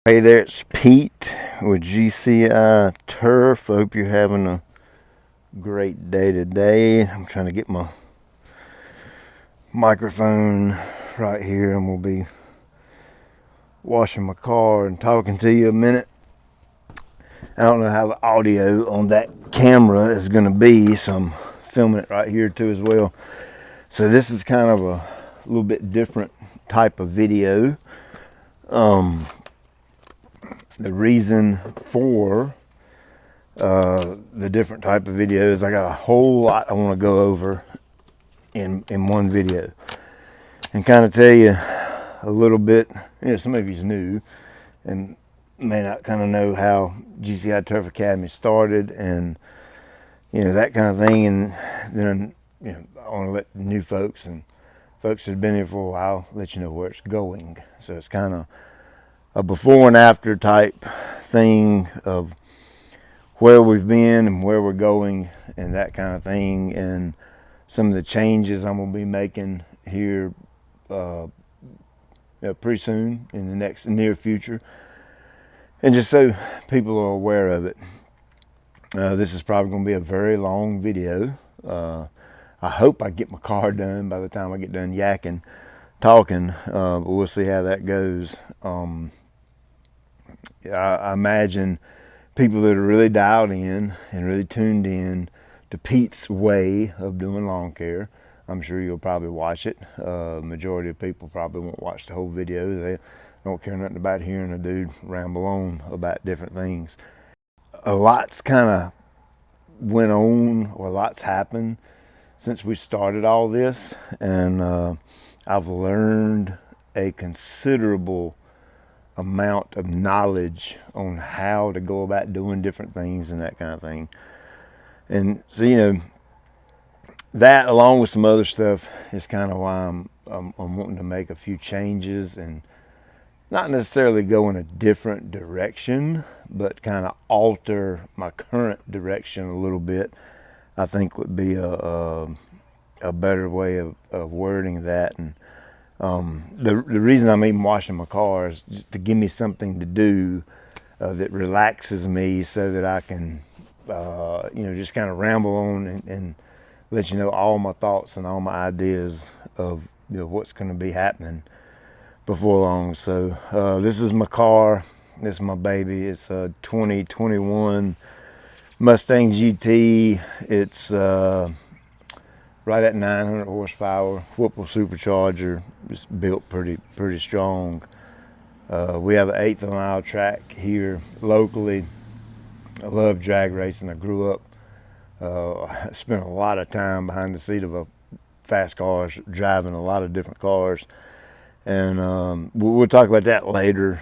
Hey there, it's Pete with GCI Turf. Hope you're having a great day today. I'm trying to get my microphone right here, and we'll be washing my car and talking to you a minute. I don't know how the audio on that camera is going to be, so I'm filming it right here too as well. So this is kind of a little bit different type of video. The reason for the different type of videos, I got a whole lot I want to go over in one video and kind of tell you a little bit. Some of you's new and may not kind of know how GCI Turf Academy started and that kind of thing. And then I want to let new folks and folks that have been here for a while let you know where it's going. So it's kind of a before and after type thing of where we've been and where we're going and that kind of thing, and some of the changes I'm going to be making here pretty soon in the next near future, and just so people are aware of it. This is probably going to be a very long video. I hope I get my car done by the time I get done yakking, talking, but we'll see how that goes. I imagine people that are really dialed in and really tuned in to Pete's way of doing lawn care, I'm sure you'll probably watch it. Majority of people probably won't watch the whole video. They don't care nothing about hearing a dude ramble on about different things. A lot's kind of went on, or lots happened since we started all this, and I've learned a considerable amount of knowledge on how to go about doing different things and that kind of thing. And so that, along with some other stuff, is kind of why I'm wanting to make a few changes and not necessarily go in a different direction, but kind of alter my current direction a little bit. I think would be a better way of wording that. And the reason I'm even washing my car is just to give me something to do that relaxes me, so that I can just kind of ramble on and let you know all my thoughts and all my ideas of what's going to be happening before long. So this is my car. This is my baby. It's a 2021 Mustang GT. It's right at 900 horsepower, Whipple supercharger. It's built pretty strong. We have an 1/8 of a mile track here locally. I love drag racing. I grew up, I spent a lot of time behind the seat of a fast cars, driving a lot of different cars. And we'll talk about that later.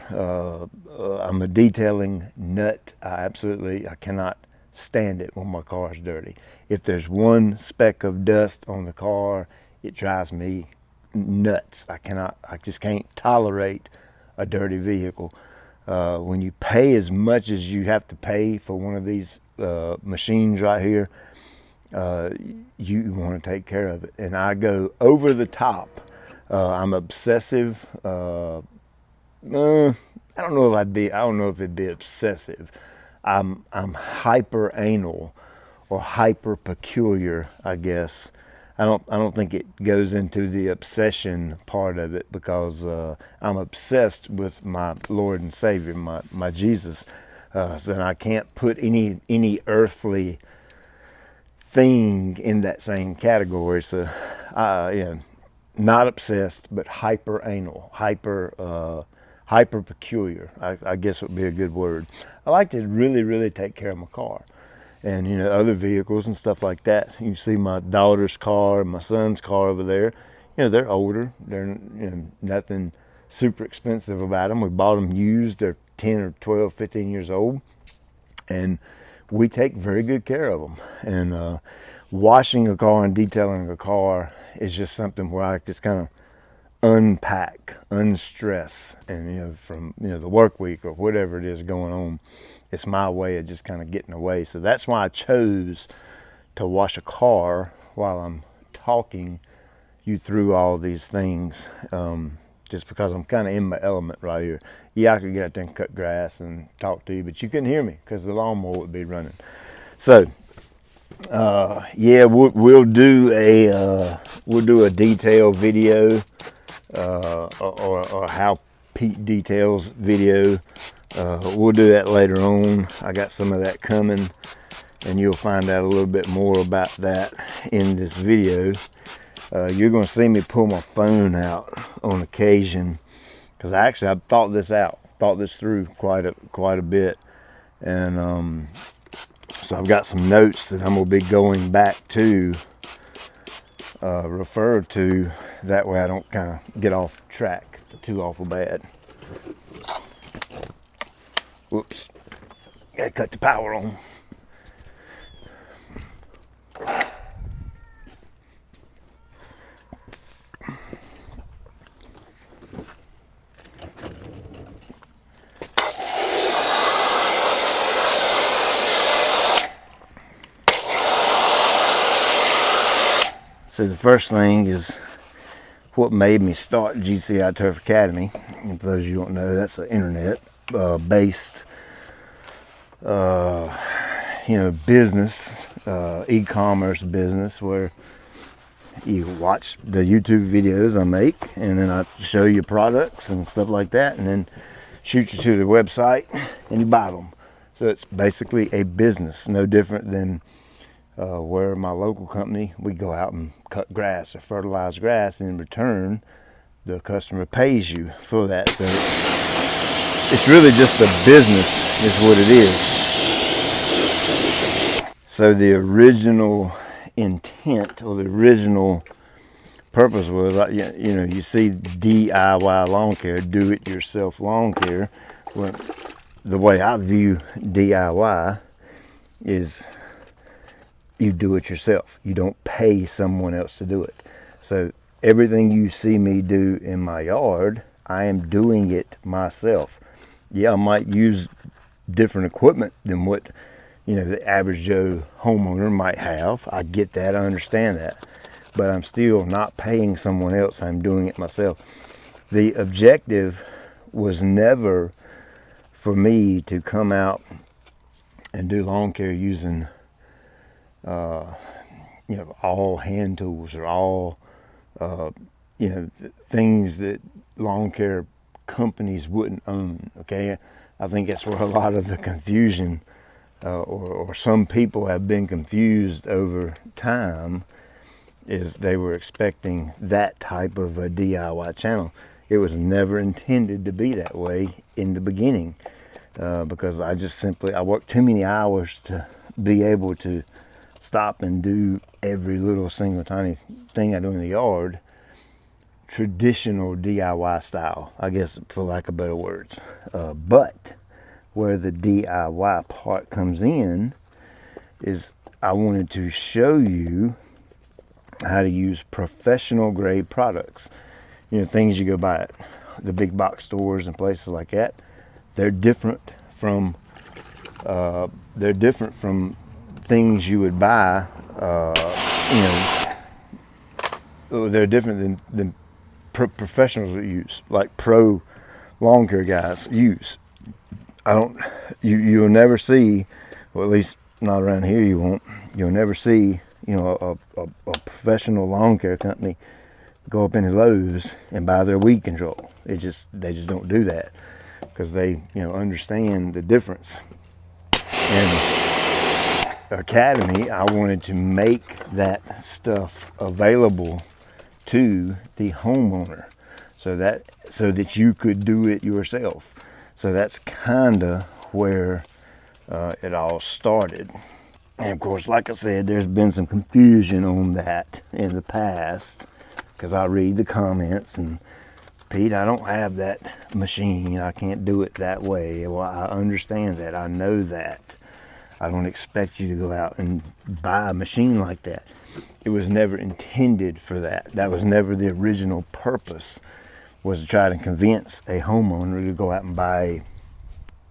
I'm a detailing nut. I cannot stand it when my car's dirty. If there's one speck of dust on the car, it drives me nuts. I just can't tolerate a dirty vehicle. When you pay as much as you have to pay for one of these machines right here, you want to take care of it. And I go over the top. I'm obsessive. I don't know if it'd be obsessive. I'm hyper anal or hyper peculiar, I guess. I don't think it goes into the obsession part of it, because I'm obsessed with my Lord and Savior, my Jesus. So I can't put any earthly thing in that same category. So not obsessed, but hyper anal, hyper peculiar, I guess would be a good word. I like to really take care of my car and other vehicles and stuff like that. You see my daughter's car and my son's car over there. They're older. They're nothing super expensive about them. We bought them used. They're 10 or 12, 15 years old, and we take very good care of them. And washing a car and detailing a car is just something where I just kind of unpack, unstress, and from the work week or whatever it is going on, it's my way of just kind of getting away. So that's why I chose to wash a car while I'm talking you through all these things, just because I'm kind of in my element right here. Yeah, I could get out there and cut grass and talk to you, but you couldn't hear me because the lawnmower would be running. So, yeah, we'll do a detailed video, or how Pete details video. We'll do that later on. I got some of that coming, and you'll find out a little bit more about that in this video. You're going to see me pull my phone out on occasion, because I've thought this through quite a bit, and so I've got some notes that I'm going to be going back to, refer to. That way I don't kind of get off track too awful bad. Whoops, gotta cut the power on. So the first thing is what made me start GCI Turf Academy. And for those of you who don't know, that's an internet based business, e-commerce business, where you watch the YouTube videos I make, and then I show you products and stuff like that, and then shoot you to the website and you buy them. So it's basically a business, no different than where my local company, we go out and cut grass or fertilize grass, and in return the customer pays you for that. So it's really just a business is what it is. So the original intent, or the original purpose was, you see DIY lawn care, do it yourself lawn care. Well, the way I view DIY is you do it yourself. You don't pay someone else to do it. So everything you see me do in my yard, I am doing it myself. Yeah, I might use different equipment than what the average Joe homeowner might have. I get that, I understand that, but I'm still not paying someone else. I'm doing it myself. The objective was never for me to come out and do lawn care using all hand tools, or all things that lawn care companies wouldn't own. Okay, I think that's where a lot of the confusion, or some people have been confused over time, is they were expecting that type of a DIY channel. It was never intended to be that way in the beginning, because I worked too many hours to be able to stop and do every little single tiny thing I do in the yard, traditional DIY style, I guess, for lack of better words. But where the DIY part comes in is I wanted to show you how to use professional grade products. Things you go buy at the big box stores and places like that. They're different from things you would buy. They're different than professionals would use, like pro lawn care guys use. You'll never see, or at least not around here you won't, you'll never see, a professional lawn care company go up into Lowe's and buy their weed control. They just don't do that, because they, understand the difference. And Academy, I wanted to make that stuff available to the homeowner, so that you could do it yourself. So that's kind of where it all started. And of course, like I said, there's been some confusion on that in the past, because I read the comments and, Pete, I don't have that machine. I can't do it that way. Well, I understand that. I know that. I don't expect you to go out and buy a machine like that. It was never intended for that. That was never the original purpose, was to try to convince a homeowner to go out and buy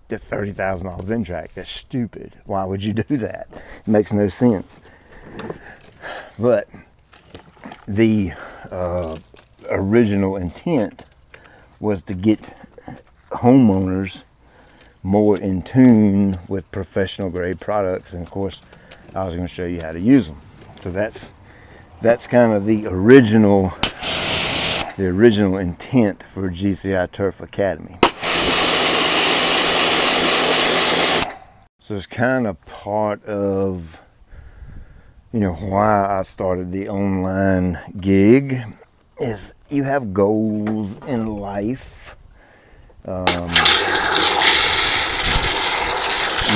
the $30,000 Ventrac. That's stupid. Why would you do that? It makes no sense. But the original intent was to get homeowners more in tune with professional grade products, and of course I was going to show you how to use them. So that's kind of the original intent for GCI Turf Academy. So it's kind of part of, why I started the online gig, is you have goals in life.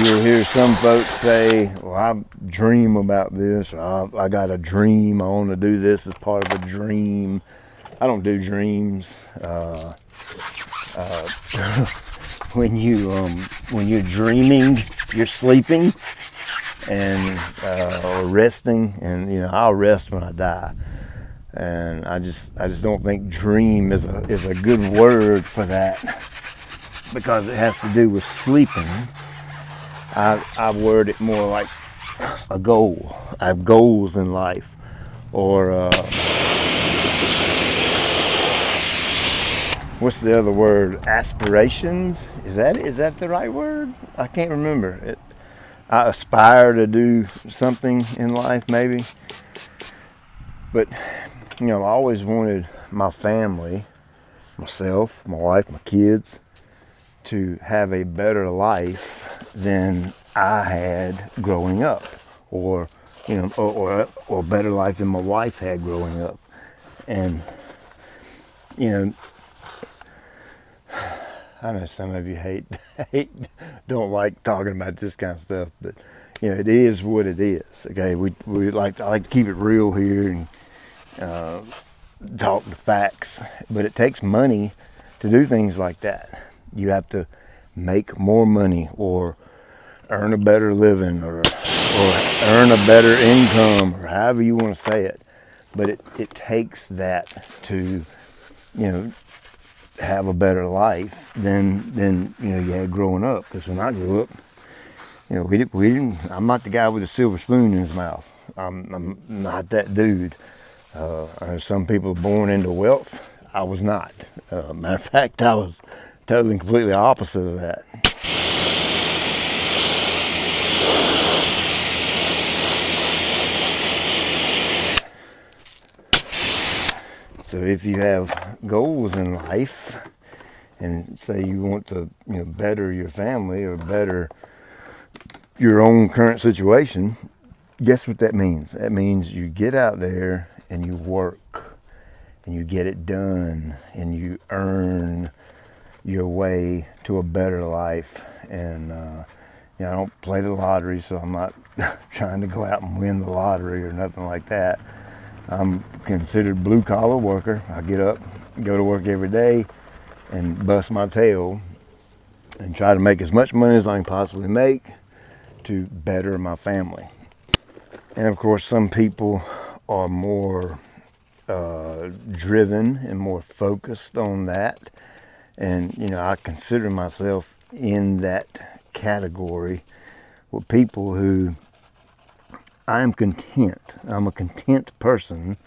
You'll hear some folks say, well, I dream about this, or I got a dream, I want to do this as part of a dream. I don't do dreams. When you're dreaming, you're sleeping and or resting, and I'll rest when I die. And I just don't think dream is a good word for that, because it has to do with sleeping. I word it more like a goal. I have goals in life, or what's the other word? Aspirations? Is that the right word? I can't remember. I aspire to do something in life, maybe. But I always wanted my family, myself, my wife, my kids, to have a better life than I had growing up, or or better life than my wife had growing up. And I know some of you don't like talking about this kind of stuff, but it is what it is. Okay, I like to keep it real here and talk the facts, but it takes money to do things like that. You have to make more money, or earn a better living, or earn a better income, or however you want to say it. But it takes that to have a better life than you had growing up. Because when I grew up, we didn't. I'm not the guy with a silver spoon in his mouth. I'm not that dude. Some people are born into wealth. I was not. Matter of fact, I was totally and completely opposite of that. So if you have goals in life, and say you want to better your family or better your own current situation, guess what that means? That means you get out there and you work and you get it done and you earn your way to a better life. And I don't play the lottery, so I'm not trying to go out and win the lottery or nothing like that. I'm considered blue collar worker. I get up, go to work every day, and bust my tail and try to make as much money as I can possibly make to better my family. And of course, some people are more driven and more focused on that. And I consider myself in that category with people who I'm content. I'm a content person,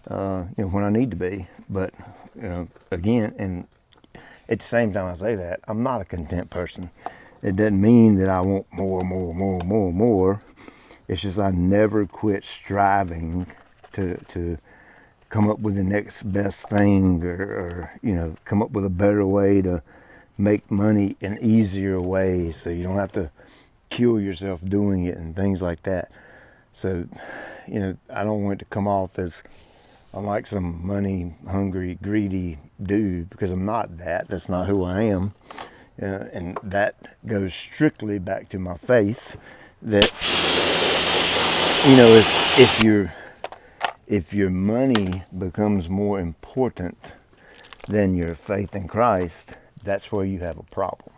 when I need to be. But again, and at the same time I say that, I'm not a content person. It doesn't mean that I want more. It's just I never quit striving to come up with the next best thing, or come up with a better way to make money in easier ways, so you don't have to kill yourself doing it and things like that. So, I don't want it to come off as I'm like some money hungry, greedy dude, because I'm not that. That's not who I am. And that goes strictly back to my faith, that, if your money becomes more important than your faith in Christ, that's where you have a problem.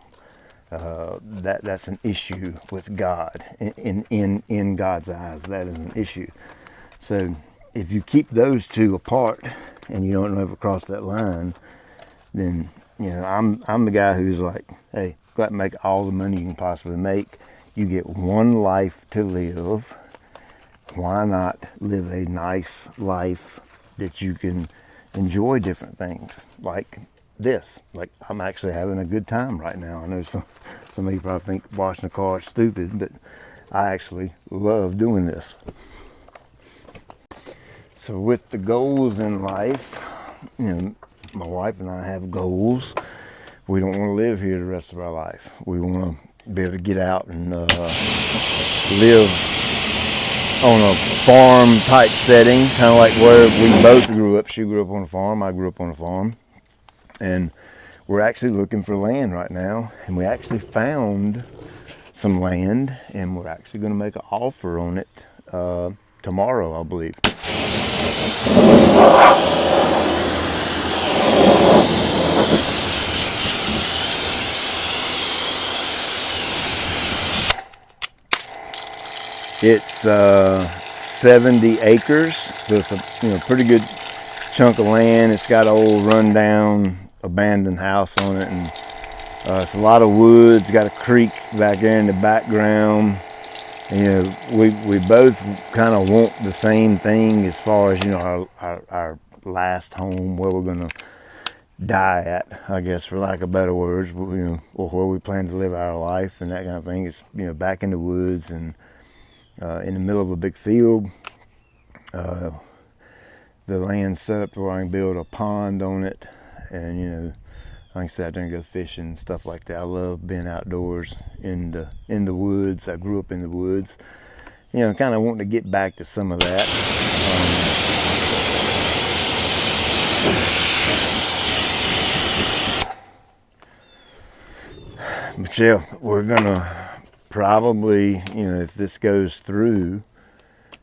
That's an issue with God. In God's eyes, that is an issue. So if you keep those two apart and you don't ever cross that line, then I'm the guy who's like, hey, go out and make all the money you can possibly make. You get one life to live. Why not live a nice life that you can enjoy different things, like this. Like, I'm actually having a good time right now. I know some of you probably think washing a car is stupid, but I actually love doing this. So with the goals in life, my wife and I have goals. We don't want to live here the rest of our life. We want to be able to get out and live on a farm type setting, kind of like where we both grew up. She grew up on a farm, I grew up on a farm. And we're actually looking for land right now, and we actually found some land, and we're actually going to make an offer on it tomorrow, I believe. It's 70 acres, so it's a pretty good chunk of land. It's got an old rundown abandoned house on it, and it's a lot of woods. Got a creek back there in the background. And, we both kind of want the same thing as far as our last home, where we're gonna die at, I guess, for lack of better words, or where we plan to live our life and that kind of thing. Is back in the woods and in the middle of a big field. The land's set up to where I can build a pond on it, and I can sit out there and go fishing and stuff like that. I love being outdoors in the woods. I grew up in the woods. Kind of wanting to get back to some of that. But yeah, we're gonna probably, if this goes through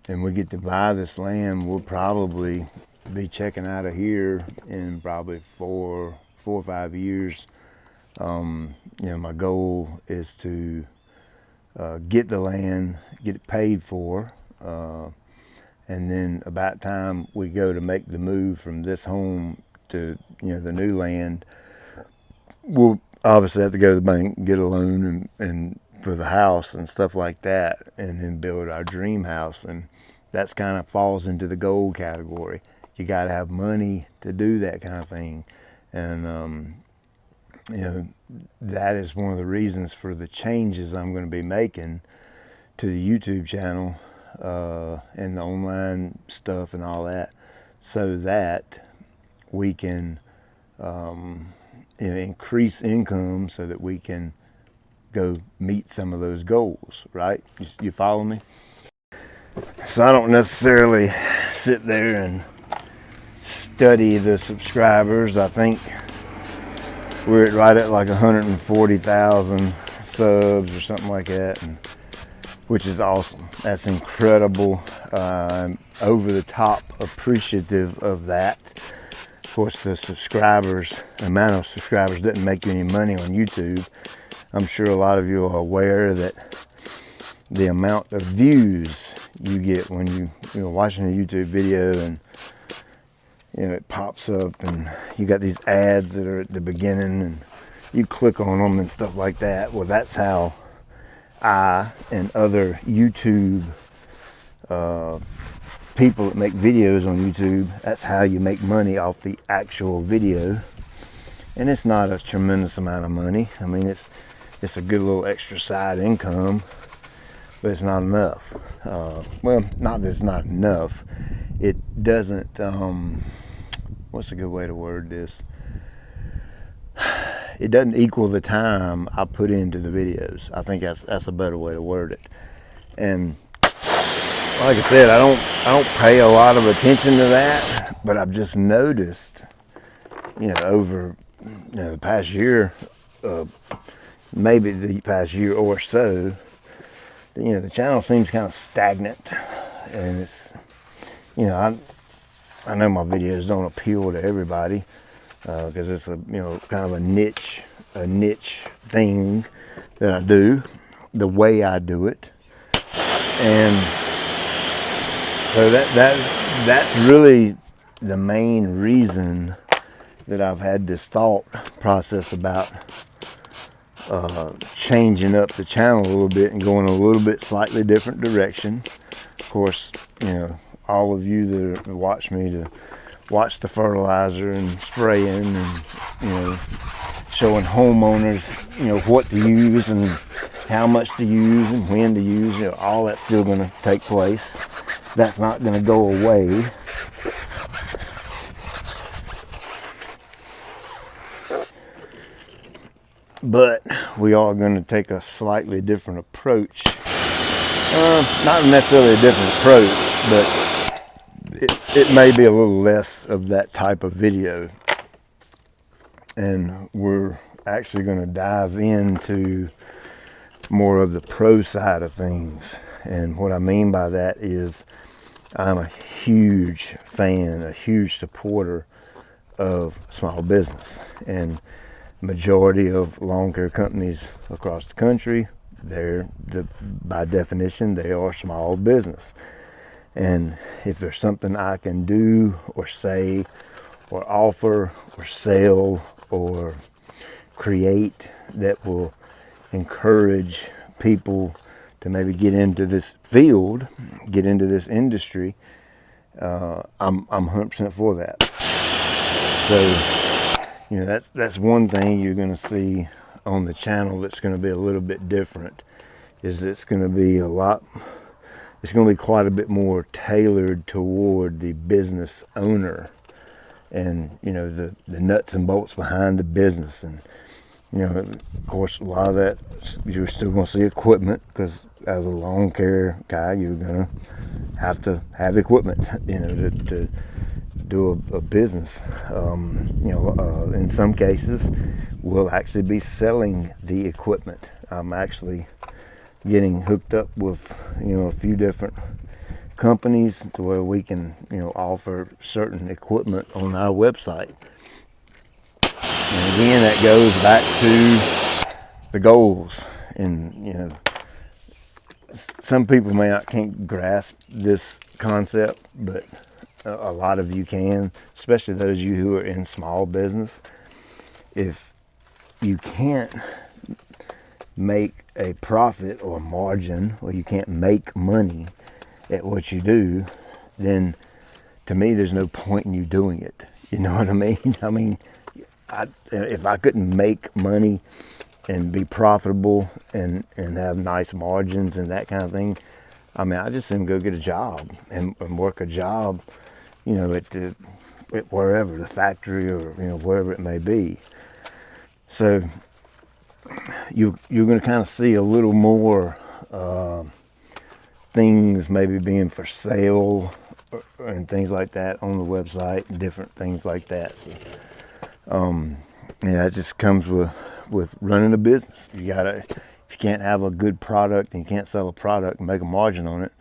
and we get to buy this land, we'll probably be checking out of here in probably 4 or 5 years. My goal is to get the land, get it paid for, and then about time we go to make the move from this home to the new land, we'll obviously have to go to the bank and get a loan and for the house and stuff like that, and then build our dream house. And that's kind of falls into the goal category. You got to have money to do that kind of thing. And that is one of the reasons for the changes I'm going to be making to the YouTube channel and the online stuff and all that, so that we can increase income, so that we can go meet some of those goals, right? You follow me? So I don't necessarily sit there and study the subscribers. I think we're right at like 140,000 subs or something like that, which is awesome. That's incredible. I'm over the top appreciative of that. Of course, the amount of subscribers doesn't make you any money on YouTube. I'm sure a lot of you are aware that the amount of views you get when you're watching a YouTube video, and it pops up and you got these ads that are at the beginning and you click on them and stuff like that. Well, that's how I and other YouTube people that make videos on YouTube, that's how you make money off the actual video. And it's not a tremendous amount of money. I mean, it's a good little extra side income, but it's not enough. Well, not that it's not enough. It doesn't, what's a good way to word this? It doesn't equal the time I put into the videos. I think that's a better way to word it. And like I said, I don't pay a lot of attention to that, but I've just noticed, over the past year, maybe the past year or so, the channel seems kind of stagnant, and it's, I know my videos don't appeal to everybody, because it's a kind of a niche thing that I do, the way I do it. And so that's really the main reason that I've had this thought process about changing up the channel a little bit and going a little bit slightly different direction. Of course, all of you that watch me to watch the fertilizer and spraying, and showing homeowners what to use and how much to use and when to use. All that's still going to take place. That's not going to go away. But we are going to take a slightly different approach. Not necessarily a different approach, but it may be a little less of that type of video. And we're actually going to dive into more of the pro side of things. And what I mean by that is I'm a huge fan, a huge supporter of small business. And majority of lawn care companies across the country, by definition, they are small business. And if there's something I can do or say or offer or sell or create that will encourage people to maybe get into this field, get into this industry, I'm 100% for that. So, that's one thing you're going to see on the channel that's going to be a little bit different, is it's going to be it's going to be quite a bit more tailored toward the business owner and, the nuts and bolts behind the business. And, of course, a lot of that, you're still going to see equipment, because as a lawn care guy, you're going to have equipment, to do a business. In some cases, we'll actually be selling the equipment. I'm actually getting hooked up with, a few different companies to where we can, offer certain equipment on our website. And again, that goes back to the goals. And, some people can't grasp this concept, but a lot of you can, especially those of you who are in small business. If you can't make a profit or margin, or you can't make money at what you do, then to me, there's no point in you doing it. You know what I mean? If I couldn't make money and be profitable and have nice margins and that kind of thing, I just didn't go get a job and work a job, at wherever, the factory or, wherever it may be. So you're going to kind of see a little more things maybe being for sale and things like that on the website, and different things like that. So, it just comes with running a business. If you can't have a good product and you can't sell a product and make a margin on it,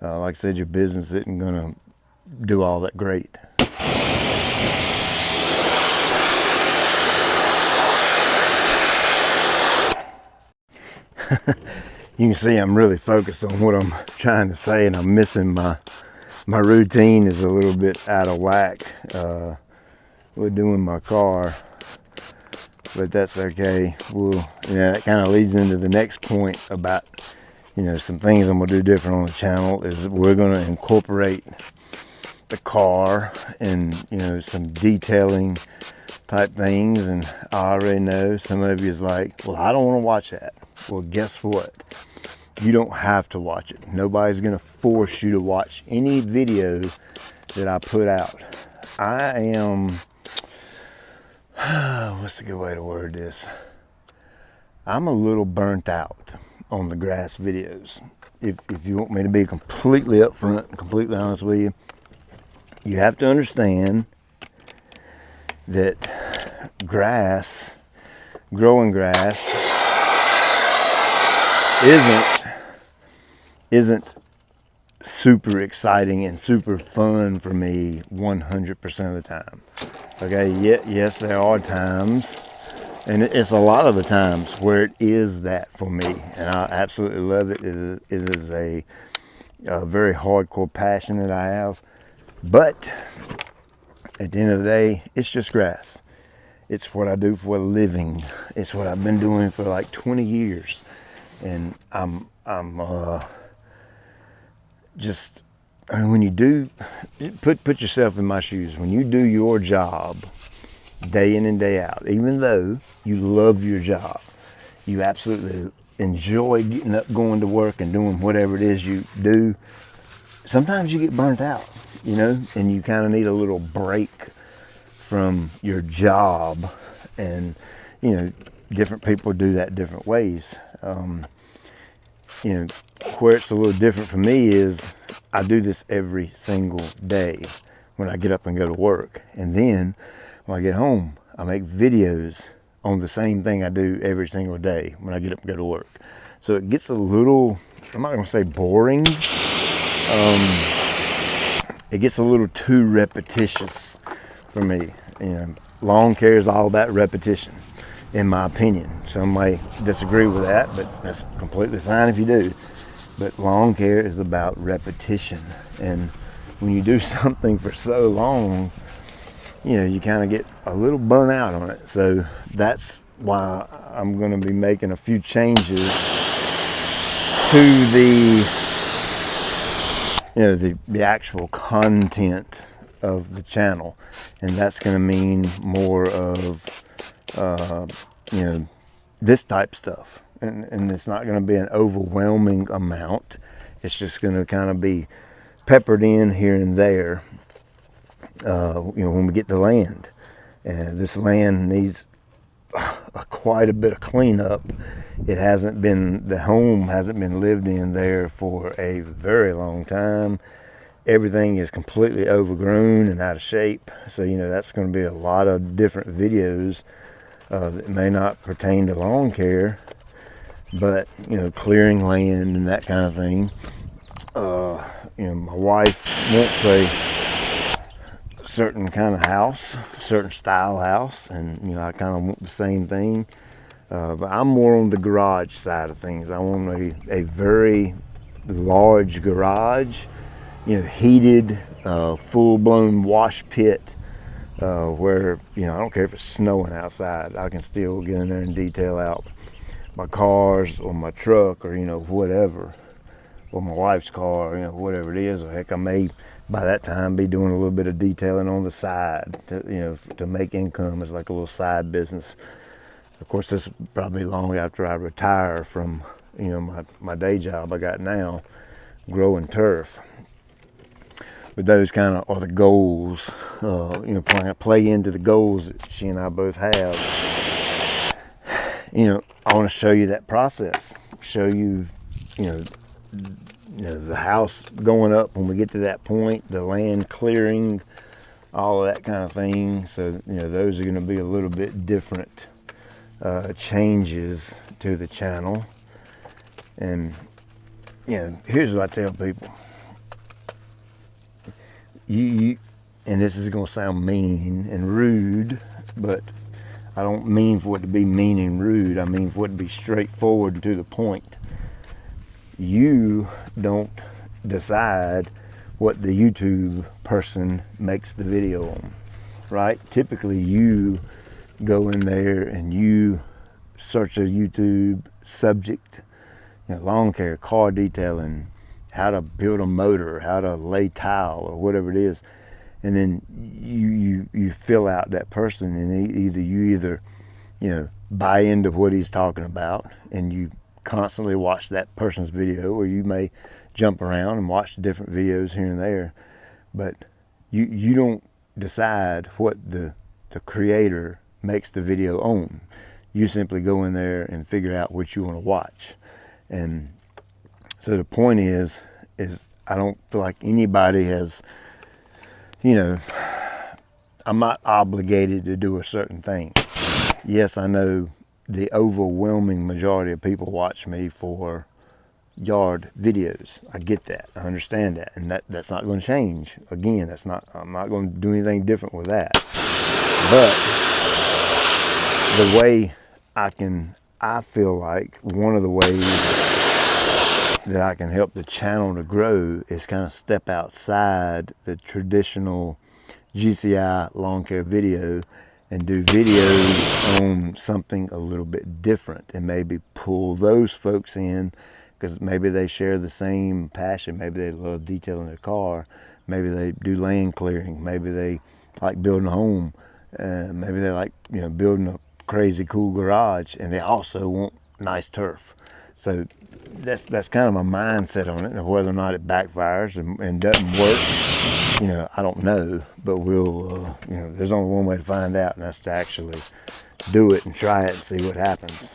like I said, your business isn't going to do all that great. You can see I'm really focused on what I'm trying to say, and I'm missing my routine is a little bit out of whack. We're doing my car, but that's okay. That kind of leads into the next point about, some things I'm going to do different on the channel. Is we're going to incorporate the car and, some detailing type things. And I already know some of you is like, well, I don't want to watch that. Well, guess what? You don't have to watch it. Nobody's going to force you to watch any video that I put out. I am, what's a good way to word this? I'm a little burnt out on the grass videos. If you want me to be completely upfront and completely honest with you, you have to understand that growing grass isn't super exciting and super fun for me 100% of the time. Okay, yes, there are times, and it's a lot of the times where it is that for me, and I absolutely love it. It is a very hardcore passion that I have. But at the end of the day, it's just grass. It's what I do for a living. It's what I've been doing for like 20 years. And I'm just I mean, when you do, put yourself in my shoes. When you do your job day in and day out, even though you love your job, you absolutely enjoy getting up, going to work, and doing whatever it is you do, sometimes you get burnt out, you know, and you kind of need a little break from your job. And, you know, different people do that different ways. You know, where it's a little different for me is I do this every single day when I get up and go to work. And then when I get home, I make videos on the same thing I do every single day when I get up and go to work. So it gets a little, I'm not going to say boring. It gets a little too repetitious for me. You know, lawn care is all about repetition, in my opinion. Some may disagree with that, but that's completely fine if you do. But lawn care is about repetition. And when you do something for so long, you know, you kind of get a little burnt out on it. So that's why I'm going to be making a few changes to the actual content of the channel. And that's going to mean more of, you know, this type stuff. And it's not going to be an overwhelming amount. It's just going to kind of be peppered in here and there, you know, when we get the land. And this land needs quite a bit of cleanup. It hasn't been, the home hasn't been lived in there for a very long time. Everything is completely overgrown and out of shape. So, you know, that's going to be a lot of different videos that may not pertain to lawn care, but, you know, clearing land and that kind of thing. You know, my wife wants a certain kind of house, certain style house, and, you know, I kind of want the same thing. But I'm more on the garage side of things. I want a very large garage, you know, heated, full-blown wash pit, where, you know, I don't care if it's snowing outside, I can still get in there and detail out my cars or my truck or, you know, whatever, or my wife's car, you know, whatever it is. Or heck, I may by that time be doing a little bit of detailing on the side to, you know, to make income as like a little side business. Of course, this will probably be long after I retire from, you know, my day job I got now, growing turf. But those kind of are the goals, you know, play into the goals that she and I both have. You know, I want to show you that process, show you, you know, the house going up when we get to that point, the land clearing, all of that kind of thing. So, you know, those are going to be a little bit different changes to the channel. And, you know, here's what I tell people. You and this is going to sound mean and rude, but I don't mean for it to be mean and rude. I mean for it to be straightforward and to the point. You don't decide what the YouTube person makes the video on, right? Typically you go in there and you search a YouTube subject, you know, lawn care, car detailing, how to build a motor, how to lay tile or whatever it is. And then you fill out that person, and either you know, buy into what he's talking about and you constantly watch that person's video, or you may jump around and watch different videos here and there. But you don't decide what the creator makes the video on. You simply go in there and figure out what you want to watch. And so the point is I don't feel like anybody has, you know, I'm not obligated to do a certain thing. Yes, I know the overwhelming majority of people watch me for yard videos. I get that. I understand that. And that's not going to change. Again, I'm not going to do anything different with that. But the way I feel like one of the ways that I can help the channel to grow is kind of step outside the traditional GCI lawn care video and do videos on something a little bit different, and maybe pull those folks in because maybe they share the same passion. Maybe they love detailing their car. Maybe they do land clearing. Maybe they like building a home. Maybe they like, you know, building a crazy cool garage, and they also want nice turf. So that's kind of my mindset on it. And whether or not it backfires and doesn't work, you know, I don't know. But we'll, you know, there's only one way to find out, and that's to actually do it and try it and see what happens.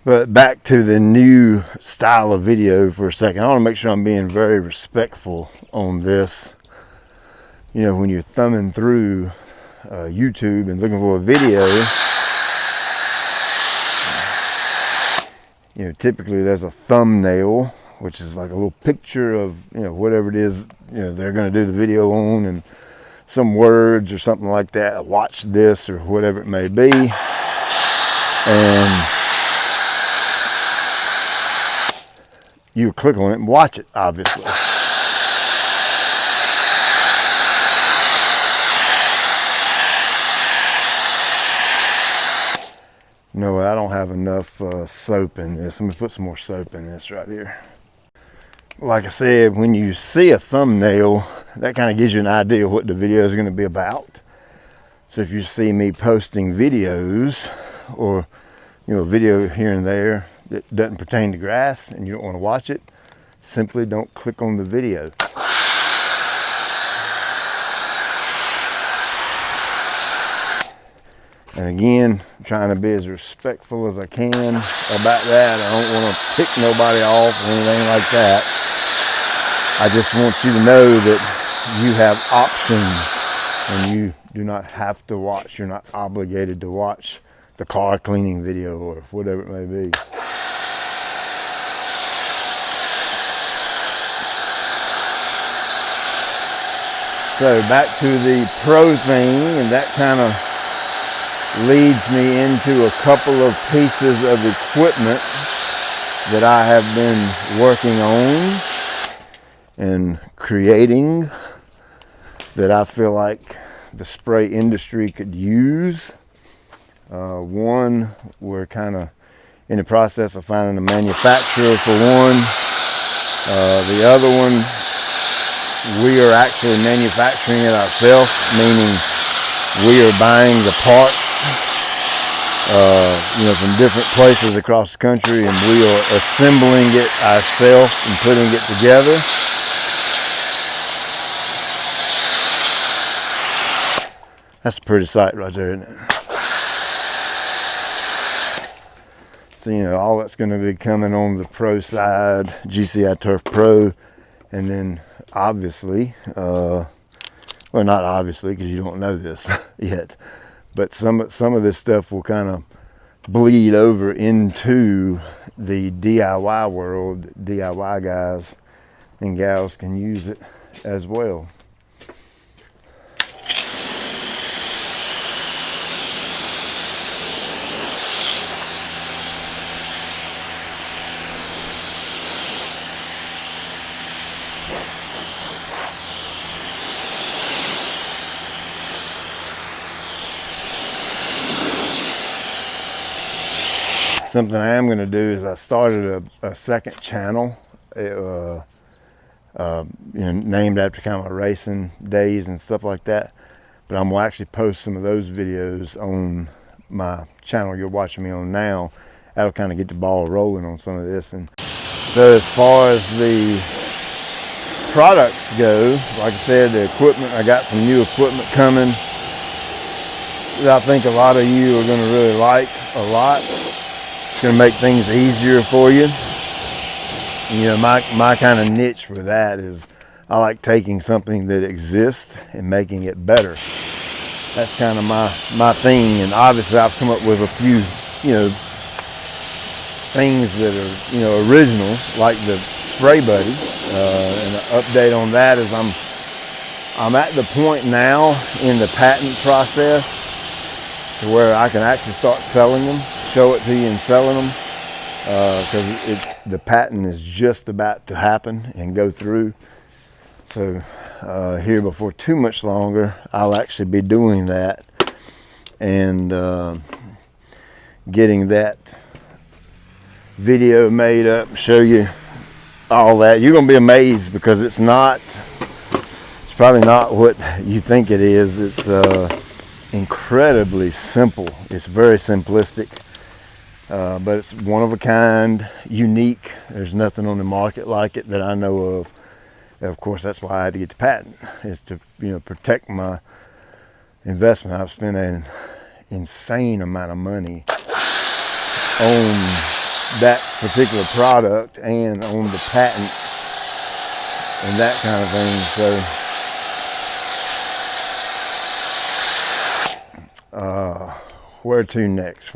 But back to the new style of video for a second. I want to make sure I'm being very respectful on this. You know, when you're thumbing through YouTube and looking for a video, you know, typically there's a thumbnail, which is like a little picture of, you know, whatever it is, you know, they're going to do the video on, and some words or something like that. Watch this or whatever it may be. And you click on it and watch it, obviously. No, I don't have enough soap in this. Let me put some more soap in this right here. Like I said, when you see a thumbnail, that kind of gives you an idea of what the video is going to be about. So if you see me posting videos, or, you know, a video here and there that doesn't pertain to grass and you don't want to watch it, simply don't click on the video. And again, I'm trying to be as respectful as I can about that. I don't want to pick nobody off or anything like that. I just want you to know that you have options and you do not have to watch. You're not obligated to watch the car cleaning video or whatever it may be. So back to the pro thing, and that kind of leads me into a couple of pieces of equipment that I have been working on and creating that I feel like the spray industry could use. One, we're kind of in the process of finding a manufacturer for one. The other one, we are actually manufacturing it ourselves, meaning we are buying the parts, you know, from different places across the country, and we are assembling it ourselves and putting it together. That's a pretty sight right there, isn't it? So, you know, all that's going to be coming on the pro side, GCI Turf Pro, and then obviously, well, not obviously because you don't know this yet, but some of this stuff will kind of bleed over into the DIY world. DIY guys and gals can use it as well. Something I am going to do is I started a second channel, you know, named after kind of my racing days and stuff like that. But I'm going to actually post some of those videos on my channel you're watching me on now. That'll kind of get the ball rolling on some of this. And so as far as the products go, like I said, the equipment, I got some new equipment coming that I think a lot of you are going to really like a lot. It's going to make things easier for you. You know, my kind of niche for that is I like taking something that exists and making it better. That's kind of my thing. And obviously I've come up with a few, you know, things that are, you know, original, like the Spray Buddy. And the update on that is I'm at the point now in the patent process to where I can actually start selling them. Show it to you and selling them, because the patent is just about to happen and go through. So here before too much longer, I'll actually be doing that and getting that video made up, show you all that. You're gonna be amazed because it's probably not what you think it is. It's incredibly simple. It's very simplistic, but it's one of a kind, unique. There's nothing on the market like it that I know of. Of course, that's why I had to get the patent, is to protect my investment. I've spent an insane amount of money on that particular product and on the patent and that kind of thing. So where to next?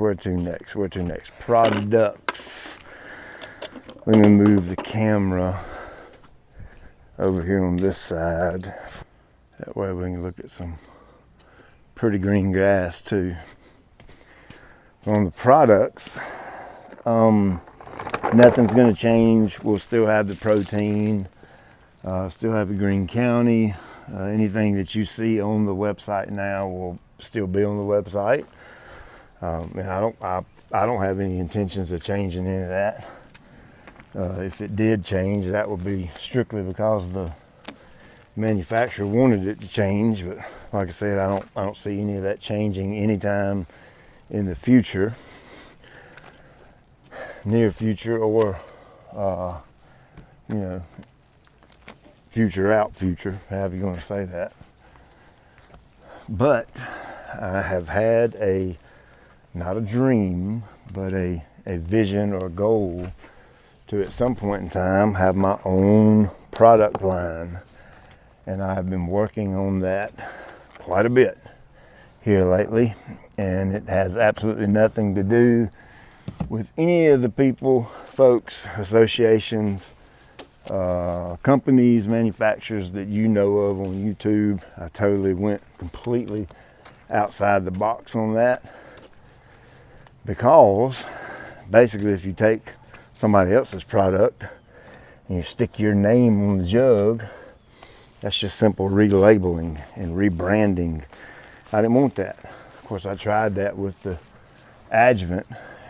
Products. Let me move the camera over here on this side. That way we can look at some pretty green grass too. On the products, nothing's going to change. We'll still have the protein, still have the Green County. Anything that you see on the website now will still be on the website. And I don't have any intentions of changing any of that. If it did change, that would be strictly because the manufacturer wanted it to change. But like I said, I don't see any of that changing anytime in the future, near future, or future out future, however you want to say that. But I have had not a dream, but a vision or a goal to at some point in time have my own product line. And I have been working on that quite a bit here lately, and it has absolutely nothing to do with any of the people, folks, associations, companies, manufacturers that you know of on YouTube. I totally went completely outside the box on that, because basically if you take somebody else's product and you stick your name on the jug, that's just simple relabeling and rebranding. I didn't want that. Of course, I tried that with the adjuvant,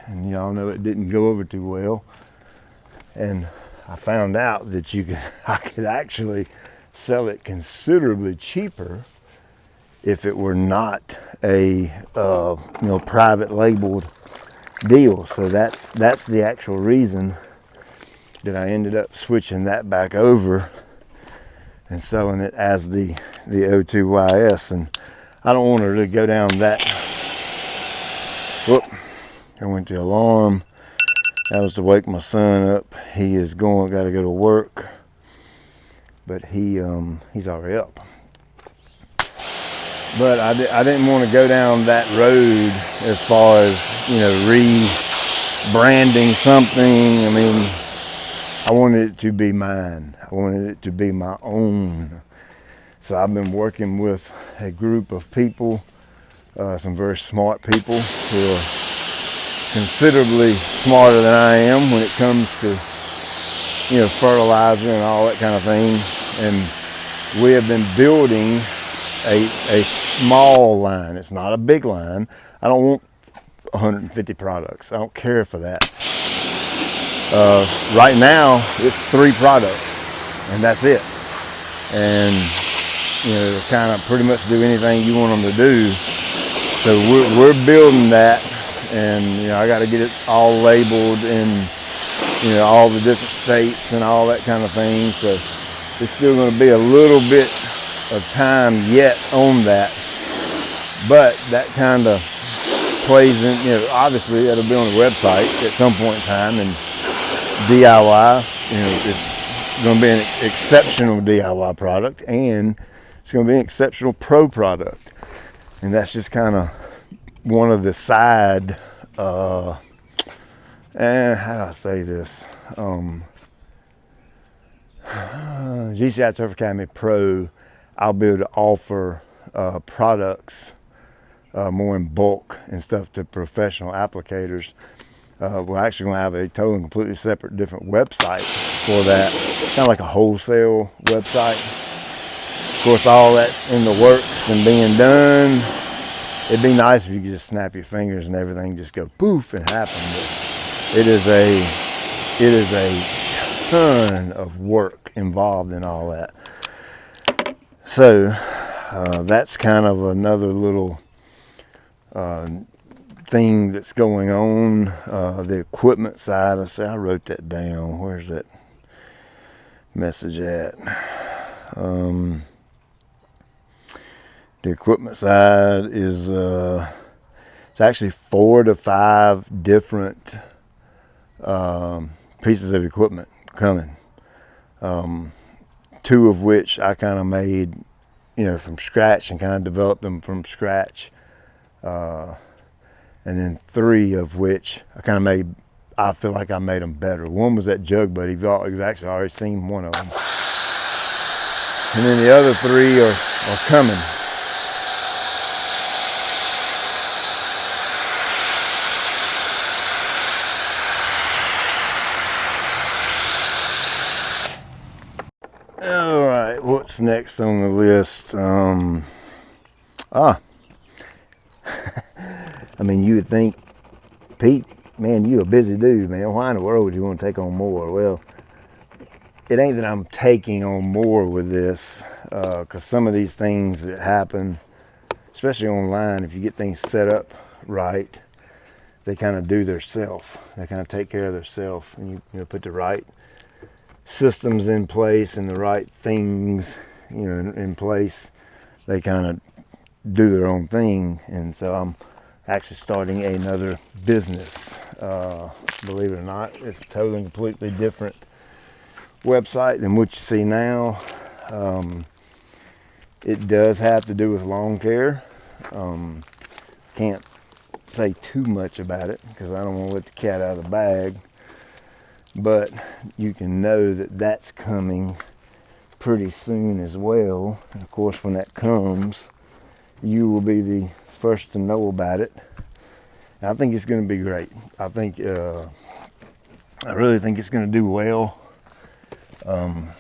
and y'all know it didn't go over too well. And I found out that I could actually sell it considerably cheaper if it were not a private labeled deal. So that's the actual reason that I ended up switching that back over and selling it as the O2YS. And I don't want to really go down that. Whoop, I went to alarm. That was to wake my son up. He is got to go to work, but he's already up. But I didn't want to go down that road as far as rebranding something. I mean, I wanted it to be mine. I wanted it to be my own. So I've been working with a group of people, some very smart people who are considerably smarter than I am when it comes to, fertilizer and all that kind of thing. And we have been building a small line. It's not a big line. I don't want 150 products. I don't care for that. Right now, it's 3 products, and that's it. And kind of pretty much do anything you want them to do. So we're building that, and I got to get it all labeled in all the different states and all that kind of thing. So it's still going to be a little bit of time yet on that, but that kind of plays in. Obviously it'll be on the website at some point in time, and DIY. It's going to be an exceptional DIY product, and it's going to be an exceptional pro product. And that's just kind of one of the side, how do I say this? GCI Turf Academy Pro, I'll be able to offer products more in bulk and stuff to professional applicators. We're actually going to have a totally completely separate different website for that, kind of like a wholesale website. Of course, all that's in the works and being done. It'd be nice if you could just snap your fingers and everything just go poof and happen. But it is a ton of work involved in all that. So that's kind of another little thing that's going on. The equipment side, I wrote that down. Where's that message at? The equipment side is it's actually 4 to 5 different pieces of equipment coming. 2 of which I kind of made, from scratch and kind of developed them from scratch. And then 3 of which I feel like I made them better. One was that jug buddy. You've actually already seen one of them. And then the other 3 are coming. All right, what's next on the list? I mean, you would think, Pete, man, you a busy dude, man. Why in the world would you want to take on more? Well, it ain't that I'm taking on more with this, because some of these things that happen, especially online, if you get things set up right, they kind of do their self. They kind of take care of their self, and you put the right systems in place and the right things, in place. They kind of do their own thing, and so I'm actually starting another business. Believe it or not, it's a totally completely different website than what you see now. It does have to do with lawn care. Can't say too much about it because I don't want to let the cat out of the bag, but you can know that that's coming pretty soon as well. And of course, when that comes, you will be the first to know about it. And I think it's going to be great. I really think it's going to do well. I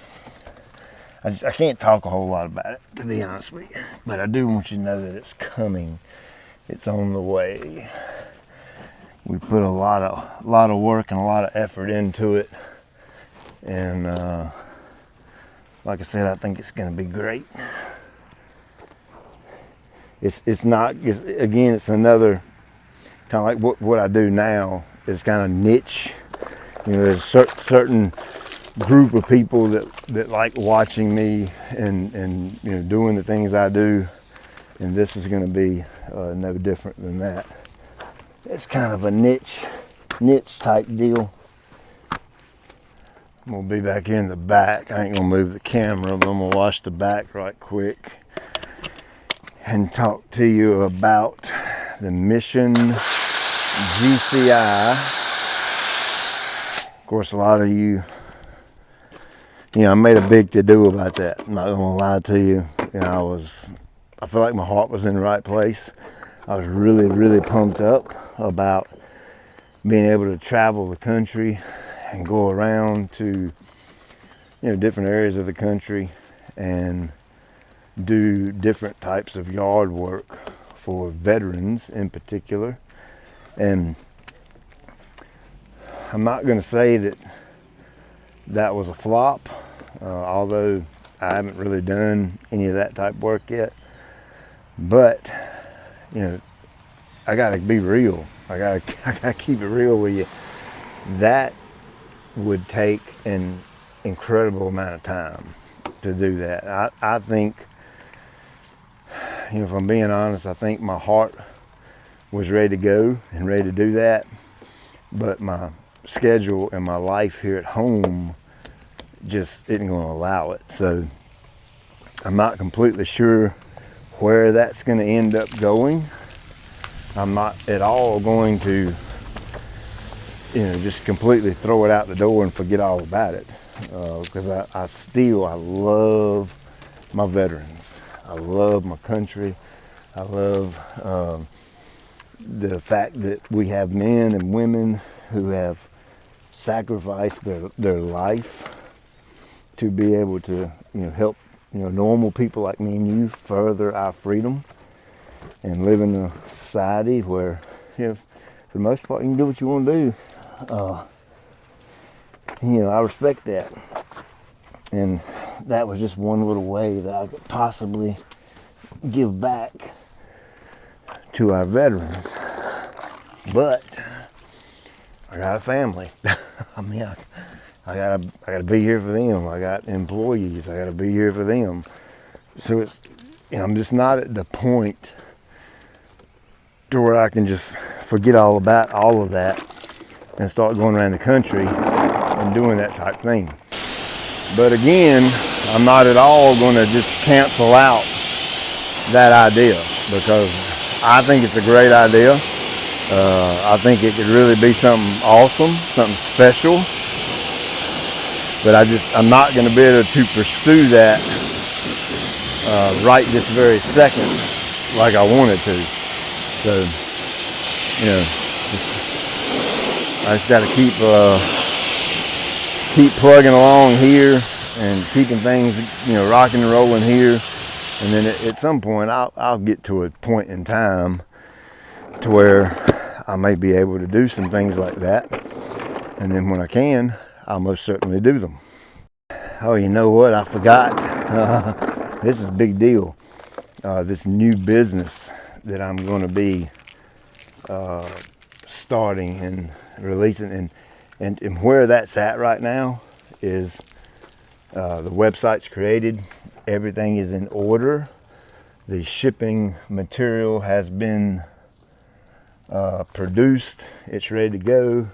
can't talk a whole lot about it, to be honest with you, but I do want you to know that it's coming. It's on the way. We put a lot of work and a lot of effort into it, and like I said, I think it's going to be great. It's another kind of like what I do now is kind of niche. There's a certain group of people that like watching me and doing the things I do, and this is going to be no different than that. It's kind of a niche type deal. I'm gonna be back here in the back. I ain't gonna move the camera, but I'm gonna watch the back right quick and talk to you about the Mission GCI. Of course, a lot of you, I made a big to-do about that. I'm not gonna lie to you. I feel like my heart was in the right place. I was really, really pumped up about being able to travel the country and go around to, different areas of the country and do different types of yard work for veterans in particular. And I'm not going to say that was a flop, although I haven't really done any of that type of work yet. But, I got to be real. I gotta keep it real with you. That would take an incredible amount of time to do that. I think, if I'm being honest, I think my heart was ready to go and ready to do that, but my schedule and my life here at home just isn't going to allow it. So I'm not completely sure where that's going to end up going. I'm not at all going to, just completely throw it out the door and forget all about it. Because I love my veterans. I love my country. I love the fact that we have men and women who have sacrificed their life to be able to, help, normal people like me and you further our freedom and live in a society where, for the most part, you can do what you want to do. I respect that. And that was just one little way that I could possibly give back to our veterans. But I got a family. I mean, I gotta be here for them. I got employees. I gotta be here for them. So I'm just not at the point to where I can just forget all about all of that and start going around the country and doing that type thing. But again, I'm not at all going to just cancel out that idea, because I think it's a great idea. I think it could really be something awesome, something special. But I'm not going to be able to pursue that right this very second like I wanted to. So, I just got to keep plugging along here and keeping things, rocking and rolling here. And then at some point, I'll get to a point in time to where I may be able to do some things like that. And then when I can, I'll most certainly do them. Oh, you know what? I forgot. This is a big deal. This new business that I'm going to be starting and releasing, and where that's at right now is the website's created. Everything is in order. The shipping material has been produced. It's ready to go.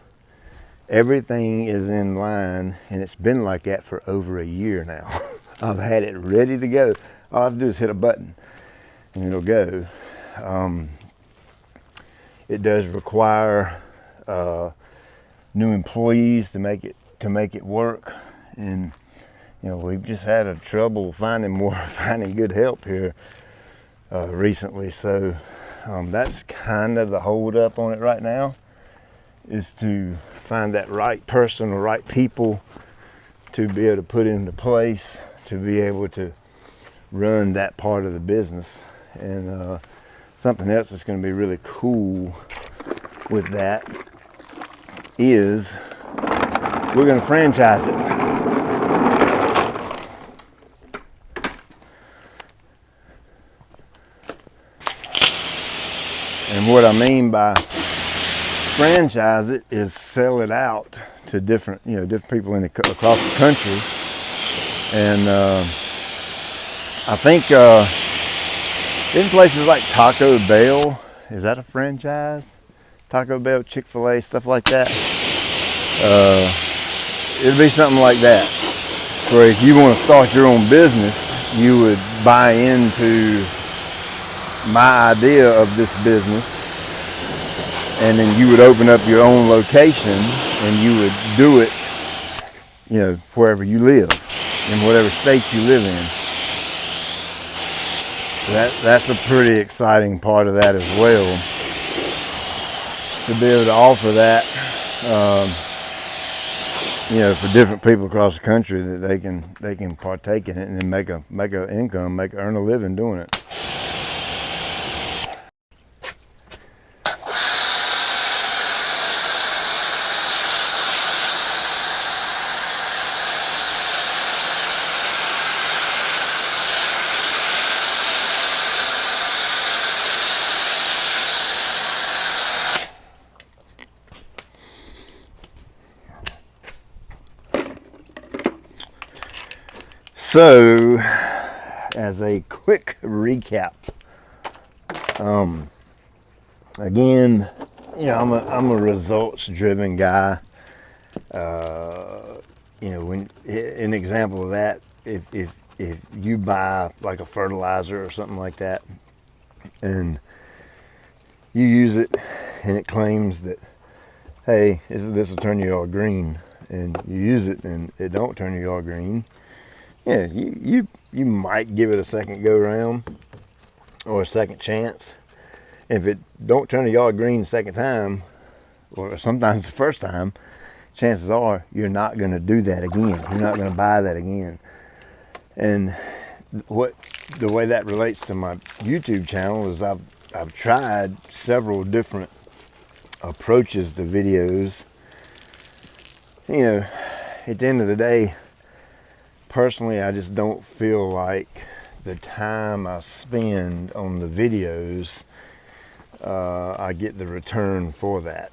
Everything is in line, and it's been like that for over a year now. I've had it ready to go. All I have to do is hit a button and it'll go. It does require new employees to make it work, and we've just had a trouble finding good help here recently. So that's kind of the hold up on it right now, is to find that right person or right people to be able to put into place to be able to run that part of the business. And something else that's going to be really cool with that is we're going to franchise it. And what I mean by franchise it is sell it out to different people across the country. And I think in places like Taco Bell, is that a franchise? Taco Bell, Chick-fil-A, stuff like that. It'd be something like that, where if you want to start your own business, you would buy into my idea of this business, and then you would open up your own location and you would do it, wherever you live, in whatever state you live in. So that's a pretty exciting part of that as well, to be able to offer that, for different people across the country, that they can partake in it and then make a income, earn a living doing it. So, as a quick recap, again, I'm a results-driven guy. When an example of that, if you buy like a fertilizer or something like that, and you use it, and it claims that, hey, this will turn your yard green, and you use it and it don't turn your yard green. Yeah, you might give it a second go round or a second chance. If it don't turn the yard green the second time, or sometimes the first time, chances are you're not going to do that again. You're not going to buy that again. And the way that relates to my YouTube channel is I've tried several different approaches to videos you know, at the end of the day, personally, I just don't feel like the time I spend on the videos, I get the return for that.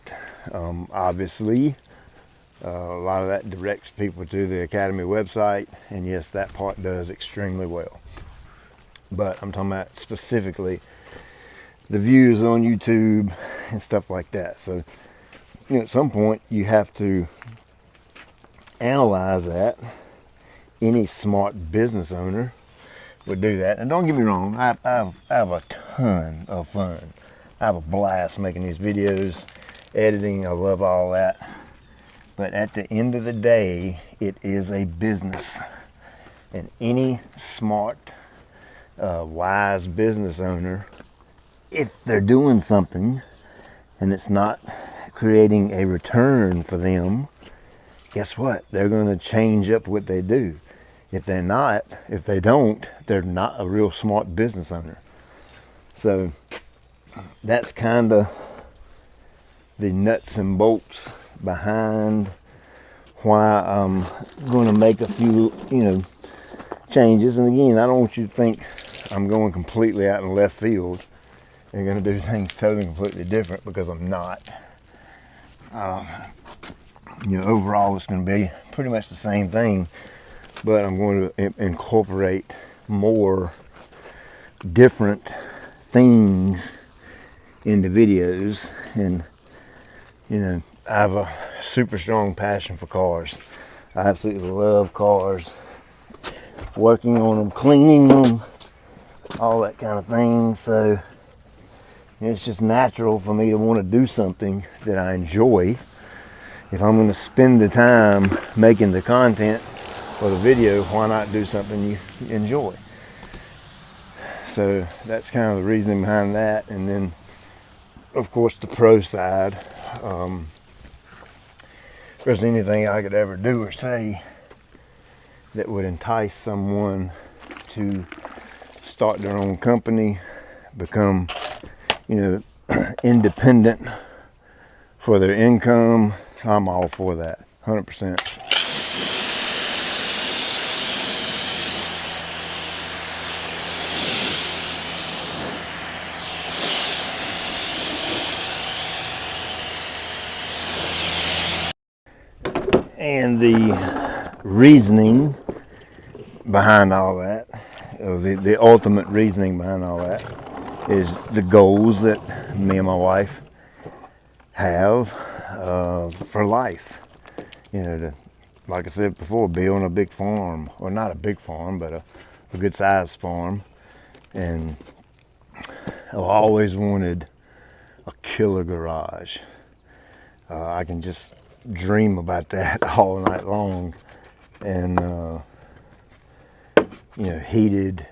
Obviously, a lot of that directs people to the Academy website, and yes, that part does extremely well. But I'm talking about specifically the views on YouTube and stuff like that. So, you know, at some point you have to analyze that. Any smart business owner would do that. And don't get me wrong, I have a ton of fun. I have a blast making these videos, editing, I love all that. But at the end of the day, it is a business. And any smart, wise business owner, if they're doing something and it's not creating a return for them, guess what? They're going to change up what they do. If they don't, they're not a real smart business owner. So that's kind of the nuts and bolts behind why I'm going to make a few, changes. And again, I don't want you to think I'm going completely out in left field and going to do things totally completely different, because I'm not. Overall it's going to be pretty much the same thing, but I'm going to incorporate more different things into videos. And I have a super strong passion for cars. I absolutely love cars, working on them, cleaning them, all that kind of thing. So it's just natural for me to want to do something that I enjoy. If I'm going to spend the time making the content for the video, why not do something you enjoy? So that's kind of the reasoning behind that. And then, of course, the pro side. If there's anything I could ever do or say that would entice someone to start their own company, become, independent for their income, I'm all for that, 100%. And the reasoning behind all that, the ultimate reasoning behind all that, is the goals that me and my wife have for life. Like I said before, be on a big farm, or not a big farm, but a good sized farm. And I've always wanted a killer garage. I can just dream about that all night long. And heated,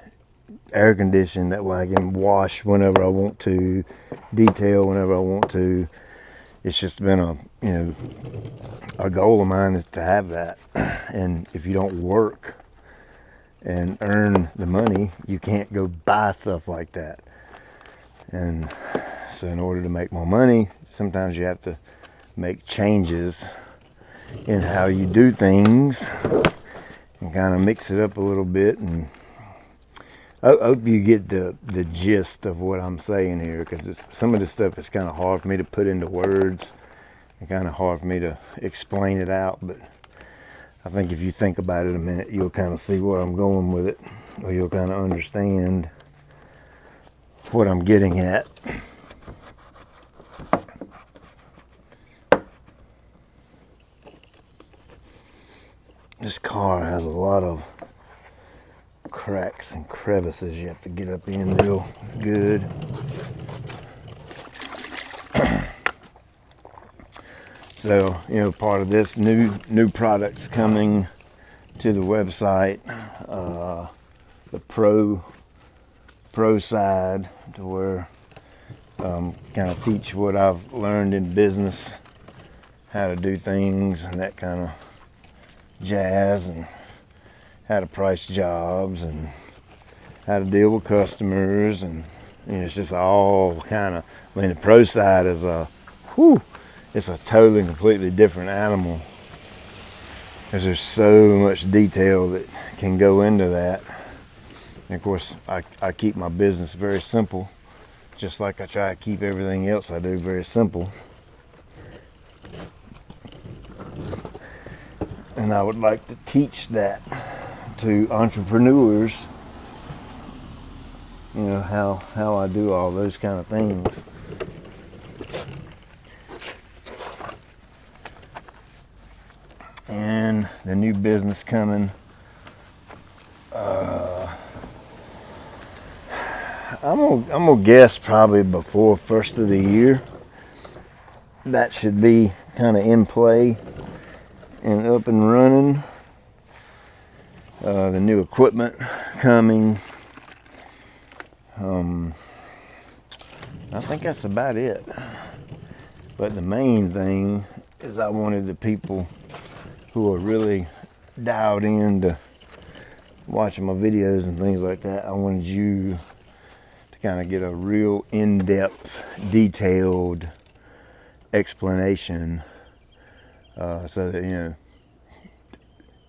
air conditioned, that way I can wash whenever I want to, detail whenever I want to. It's just been a goal of mine is to have that. And if you don't work and earn the money, you can't go buy stuff like that. And so in order to make more money, sometimes you have to make changes in how you do things and kind of mix it up a little bit. And I hope you get the gist of what I'm saying here, because some of this stuff is kind of hard for me to put into words and kind of hard for me to explain it out. But I think if you think about it a minute, you'll kind of see where I'm going with it, or you'll kind of understand what I'm getting at. This car has a lot of cracks and crevices you have to get up in real good. So, part of this new products coming to the website, the pro side, to where kind of teach what I've learned in business, how to do things and that kind of jazz, and how to price jobs and how to deal with customers. And it's just all kind of, the pro side is it's a totally completely different animal because there's so much detail that can go into that. And of course, I keep my business very simple, just like I try to keep everything else I do very simple. And I would like to teach that to entrepreneurs, you know, how I do all those kind of things. And the new business coming, I'm gonna guess probably before first of the year. That should be kind of in play and up and running. The new equipment coming. I think that's about it. But the main thing is I wanted the people who are really dialed into watching my videos and things like that, I wanted you to kind of get a real in-depth, detailed explanation, so that, you know,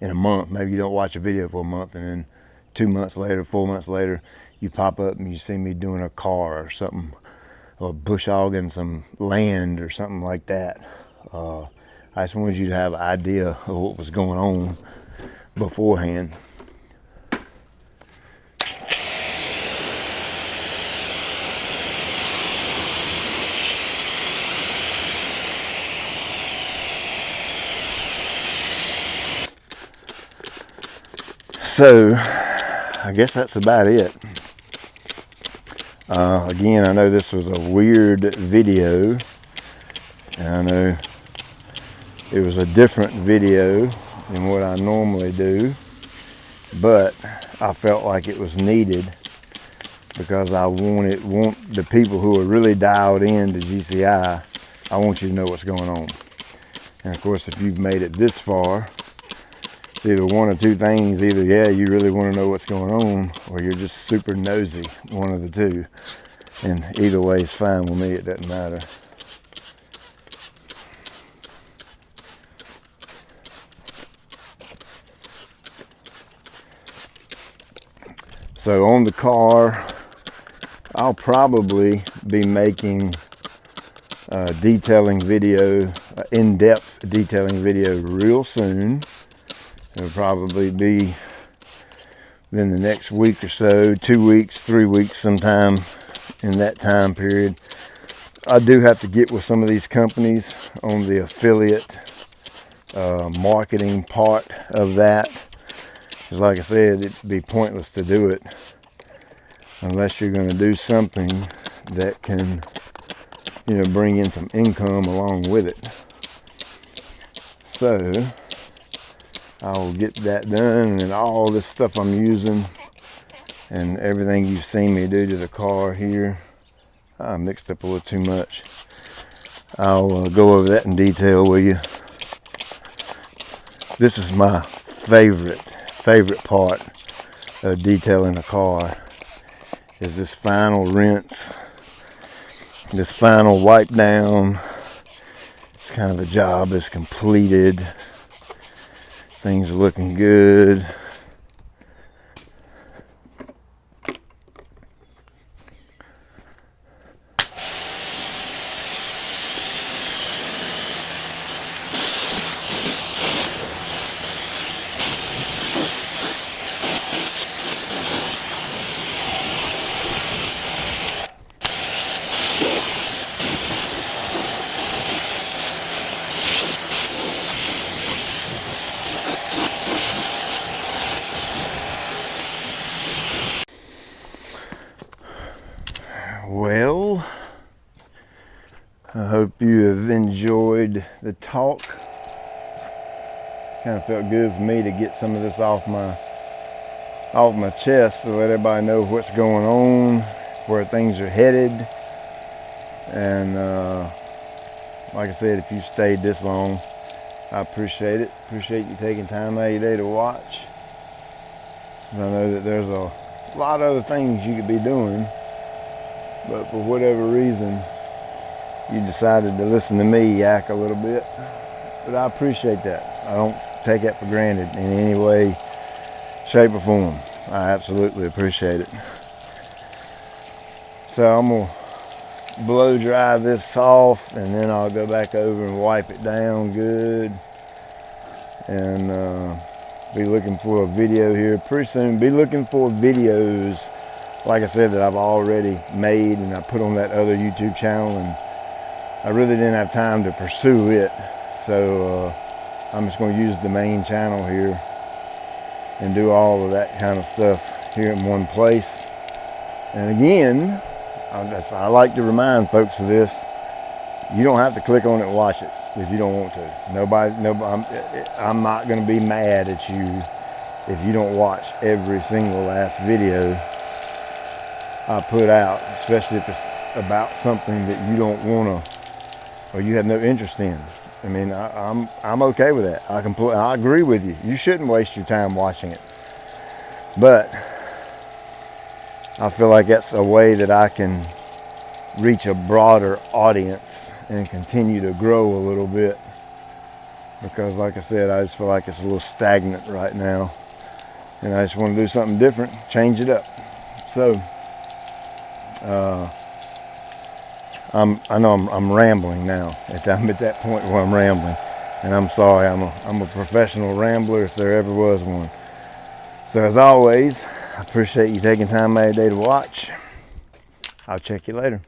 in a month, maybe you don't watch a video for a month, and then 2 months later, 4 months later, you pop up and you see me doing a car or something, or bush hogging some land or something like that. I just wanted you to have an idea of what was going on beforehand. So, I guess that's about it. Again, I know this was a weird video, and I know it was a different video than what I normally do, but I felt like it was needed because I want the people who are really dialed into GCI, I want you to know what's going on. And of course, if you've made it this far, it's either one or two things. Either, yeah, you really want to know what's going on, or you're just super nosy, one of the two. And either way is fine with me, it doesn't matter. So on the car, I'll probably be making a detailing video, in-depth detailing video real soon. It'll probably be within the next week or so, 2 weeks, 3 weeks, sometime in that time period. I do have to get with some of these companies on the affiliate marketing part of that. Because like I said, it'd be pointless to do it unless you're going to do something that can, you know, bring in some income along with it. So I'll get that done, and all this stuff I'm using and everything you've seen me do to the car here, I mixed up a little too much. I'll go over that in detail with you. This is my favorite part of detailing a car, is this final rinse, this final wipe down. It's kind of the job is completed. Things are looking good. Well, I hope you have enjoyed the talk. Kind of felt good for me to get some of this off my chest, to let everybody know what's going on, where things are headed. And like I said, if you stayed this long, I appreciate it. Appreciate you taking time out of your day to watch. And I know that there's a lot of other things you could be doing, but for whatever reason, you decided to listen to me yak a little bit. But I appreciate that. I don't take that for granted in any way, shape, or form. I absolutely appreciate it. So I'm gonna blow dry this off, and then I'll go back over and wipe it down good, and be looking for a video here pretty soon. Be looking for videos, like I said, that I've already made and I put on that other YouTube channel, and I really didn't have time to pursue it, so I'm just going to use the main channel here and do all of that kind of stuff here in one place. And again, I like to remind folks of this: you don't have to click on it and watch it if you don't want to. Nobody, I'm not going to be mad at you if you don't watch every single last video I put out, especially if it's about something that you don't want to, or you have no interest in. I mean, I'm okay with that. I agree with you. You shouldn't waste your time watching it. But I feel like that's a way that I can reach a broader audience and continue to grow a little bit. Because like I said, I just feel like it's a little stagnant right now. And I just want to do something different, change it up. So, I know I'm rambling now. I'm at that point where I'm rambling, and I'm sorry. I'm a professional rambler if there ever was one. So as always, I appreciate you taking time out of your day to watch. I'll check you later.